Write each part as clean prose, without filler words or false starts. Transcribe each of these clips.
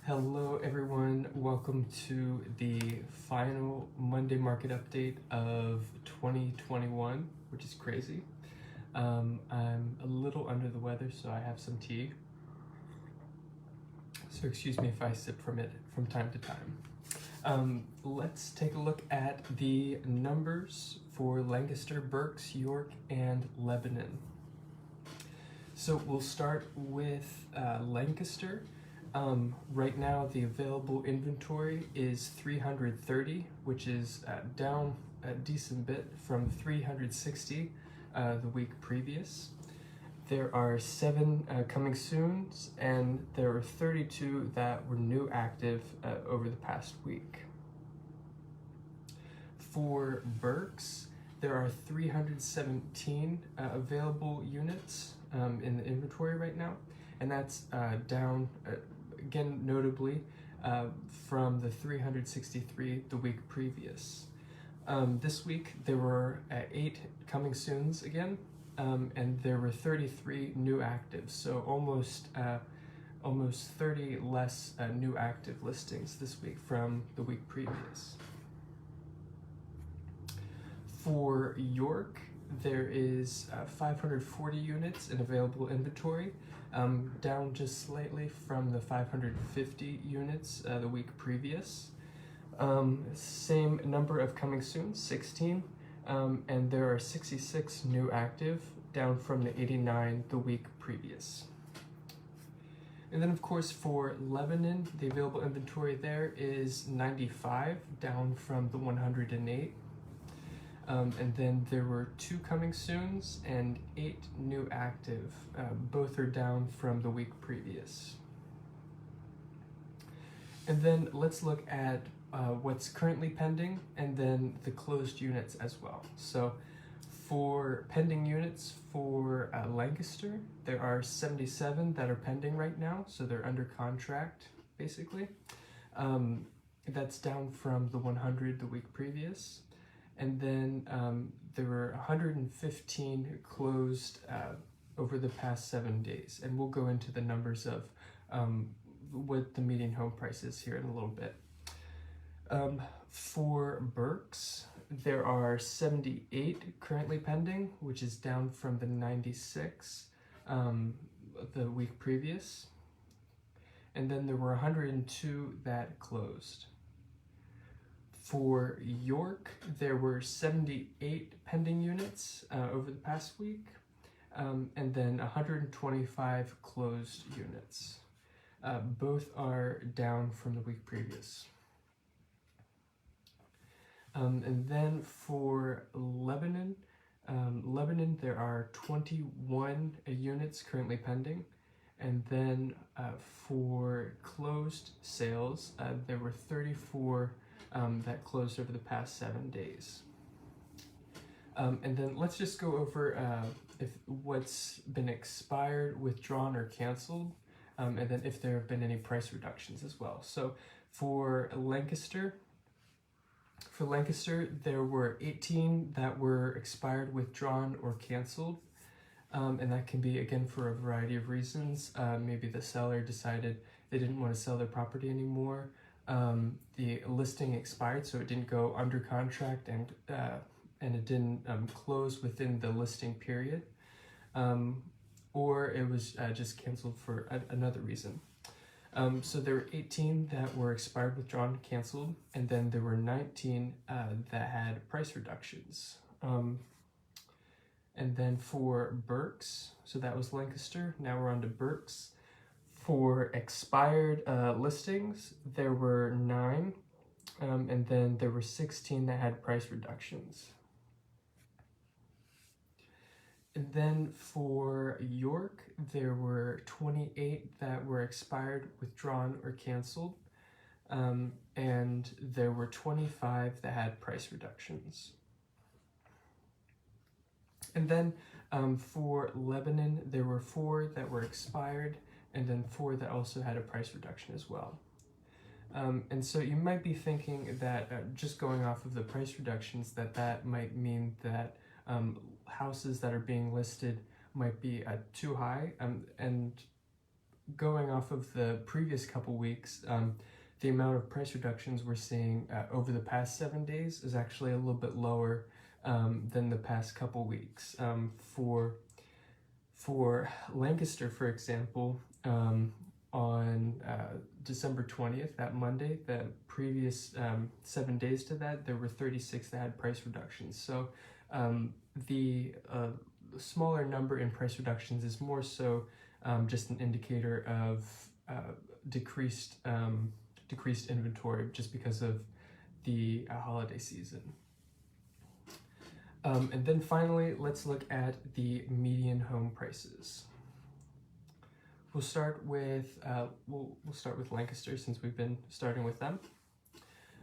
Hello everyone, welcome to the final Monday market update of 2021, which is crazy. I'm a little under the weather, so I have some tea. So excuse me if I sip from it from time to time. Let's take a look at the numbers for Lancaster, Berks, York, and Lebanon. So we'll start with Lancaster. Right now the available inventory is 330, which is down a decent bit from 360 the week previous. There are 7 coming soons, and there are 32 that were new active over the past week. For Berks, there are 317 available units in the inventory right now, and that's down again notably from the 363 the week previous. This week there were 8 coming soons again, and there were 33 new actives, so almost 30 less new active listings this week from the week previous. For York, there is 540 units in available inventory, down just slightly from the 550 units the week previous. Same number of coming soon, 16, and there are 66 new active, down from the 89 the week previous. And then of course for Lebanon, the available inventory there is 95, down from the 108. And then there were 2 coming soons and 8 new active. Both are down from the week previous. And then let's look at what's currently pending, and then the closed units as well. So for pending units for Lancaster, there are 77 that are pending right now, so they're under contract basically. That's down from the 100 the week previous. And then there were 115 closed over the past 7 days, and we'll go into the numbers of what the median home price is here in a little bit. For Berks, there are 78 currently pending, which is down from the 96 the week previous. And then there were 102 that closed. For York, there were 78 pending units over the past week, and then 125 closed units. Both are down from the week previous. And then for Lebanon, there are 21 units currently pending, and then for closed sales, there were 34 that closed over the past 7 days. And then let's just go over what's been expired, withdrawn, or canceled, and then if there have been any price reductions as well. So for Lancaster, there were 18 that were expired, withdrawn, or canceled. And that can be, again, for a variety of reasons. Maybe the seller decided they didn't want to sell their property anymore. The listing expired, so it didn't go under contract, and it didn't close within the listing period, or it was just canceled for another reason. So there were 18 that were expired, withdrawn, canceled, and then there were 19 that had price reductions. And then for Berks, so that was Lancaster, now we're on to Berks. For expired listings, there were 9, and then there were 16 that had price reductions. And then for York, there were 28 that were expired, withdrawn, or canceled, and there were 25 that had price reductions. And then for Lebanon, there were 4 that were expired, and then 4 that also had a price reduction as well. And so you might be thinking that just going off of the price reductions, that might mean that houses that are being listed might be too high, and going off of the previous couple weeks, the amount of price reductions we're seeing over the past 7 days is actually a little bit lower than the past couple weeks. For Lancaster, for example, on December 20th, that Monday, the previous 7 days to that, there were 36 that had price reductions. So the smaller number in price reductions is more so just an indicator of decreased inventory just because of the holiday season. And then finally, let's look at the median home prices. We'll start with Lancaster, since we've been starting with them.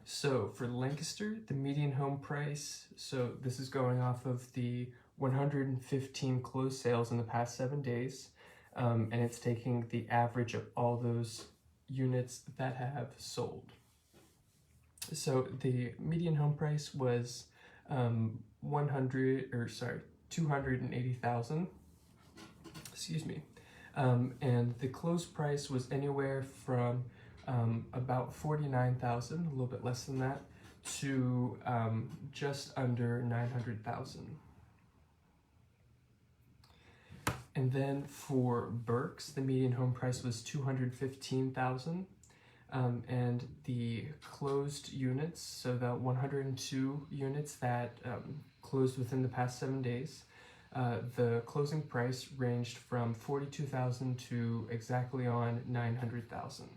So for Lancaster, the median home price, so this is going off of the 115 closed sales in the past 7 days, and it's taking the average of all those units that have sold. So the median home price was 280,000, excuse me, and the closed price was anywhere from about 49,000, a little bit less than that, to just under 900,000. And then for Berks, the median home price was 215,000. And the closed units, so the 102 units that closed within the past 7 days, the closing price ranged from 42,000 to exactly on 900,000.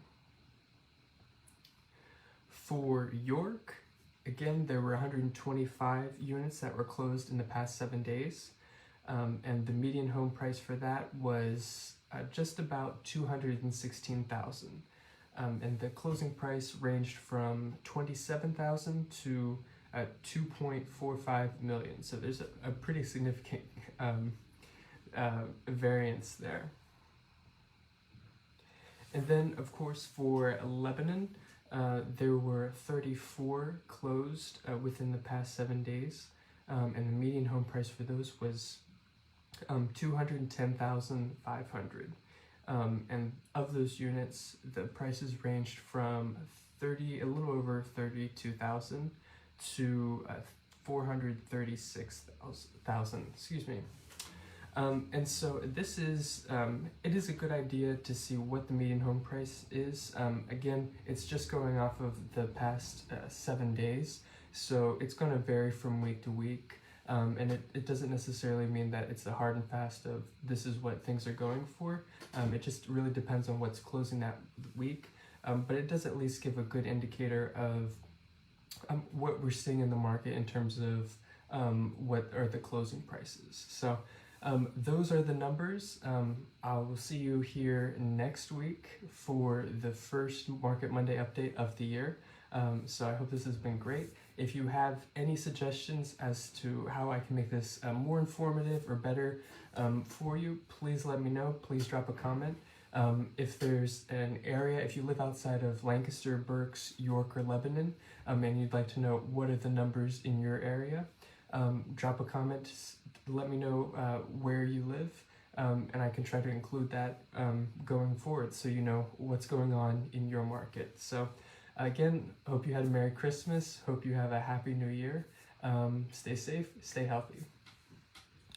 For York, again, there were 125 units that were closed in the past 7 days, and the median home price for that was just about 216,000. And the closing price ranged from 27,000 to 2.45 million. So there's a pretty significant variance there. And then, of course, for Lebanon, there were 34 closed within the past 7 days, and the median home price for those was 210,500. And of those units, the prices ranged from a little over 32,000 to 436,000. Excuse me. And so this is it is a good idea to see what the median home price is. Again, it's just going off of the past 7 days, so it's going to vary from week to week. And it doesn't necessarily mean that it's a hard and fast of this is what things are going for. It just really depends on what's closing that week. But it does at least give a good indicator of what we're seeing in the market in terms of what are the closing prices. So those are the numbers. I will see you here next week for the first Market Monday update of the year. So I hope this has been great. If you have any suggestions as to how I can make this more informative or better for you, please let me know. Please drop a comment. If there's an area, if you live outside of Lancaster, Berks, York, or Lebanon, and you'd like to know what are the numbers in your area, drop a comment. Let me know where you live, and I can try to include that going forward so you know what's going on in your market. So again, hope you had a Merry Christmas. Hope you have a Happy New Year. Stay safe, stay healthy.